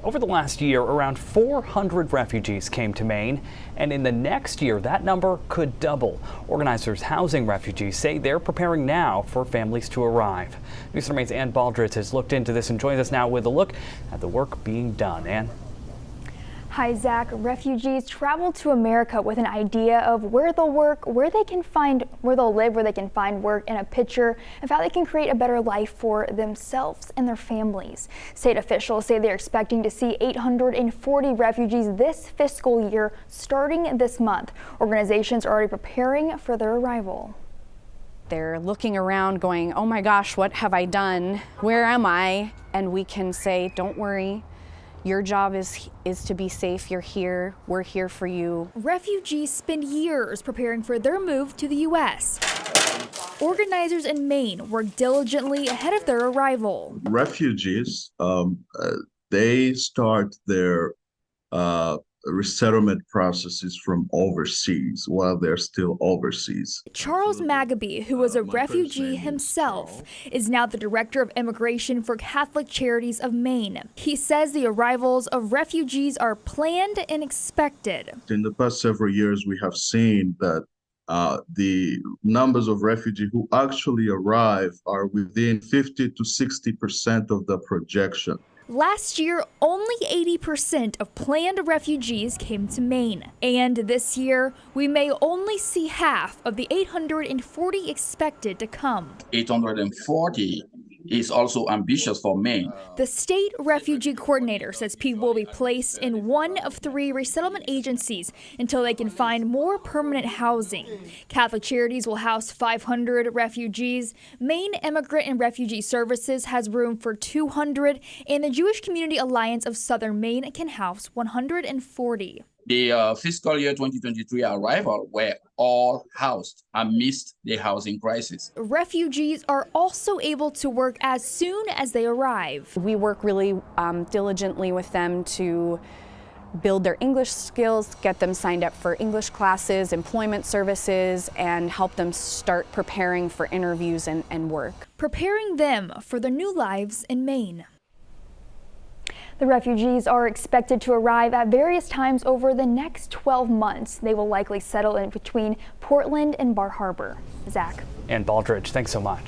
Over the last year, around 400 refugees came to Maine, and in the next year, that number could double. Organizers housing refugees say they're preparing now for families to arrive. News 4 Maine's Ann Baldridge has looked into this and joins us now with a look at the work being done. Ann? Hi, Zach. Refugees travel to America with an idea of where they'll work, where they'll live, where they can find work, and a picture of how they can create a better life for themselves and their families. State officials say they're expecting to see 840 refugees this fiscal year, starting this month. Organizations are already preparing for their arrival. They're looking around going, oh my gosh, what have I done? Where am I? And we can say, don't worry. Your job is to be safe. You're here. We're here for you. Refugees spend years preparing for their move to the U.S. Organizers in Maine work diligently ahead of their arrival. Refugees, they start their resettlement processes from overseas while they're still overseas. Charles Maggabee, who was a refugee himself, is now the director of immigration for Catholic Charities of Maine. He says the arrivals of refugees are planned and expected. In the past several years, we have seen that the numbers of refugees who actually arrive are within 50 to 60% of the projection. Last year, only 80% of planned refugees came to Maine. And this year, we may only see half of the 840 expected to come. 840 is also ambitious for Maine. The state refugee coordinator says people will be placed in one of 3 resettlement agencies until they can find more permanent housing. Catholic Charities will house 500 refugees. Maine Immigrant and Refugee Services has room for 200, and the Jewish Community Alliance of Southern Maine can house 140. The fiscal year 2023 arrival were all housed amidst the housing crisis. Refugees are also able to work as soon as they arrive. We work really diligently with them to build their English skills, get them signed up for English classes, employment services, and help them start preparing for interviews and work. Preparing them for their new lives in Maine. The refugees are expected to arrive at various times over the next 12 months. They will likely settle in between Portland and Bar Harbor. Zach. Ann Baldridge, thanks so much.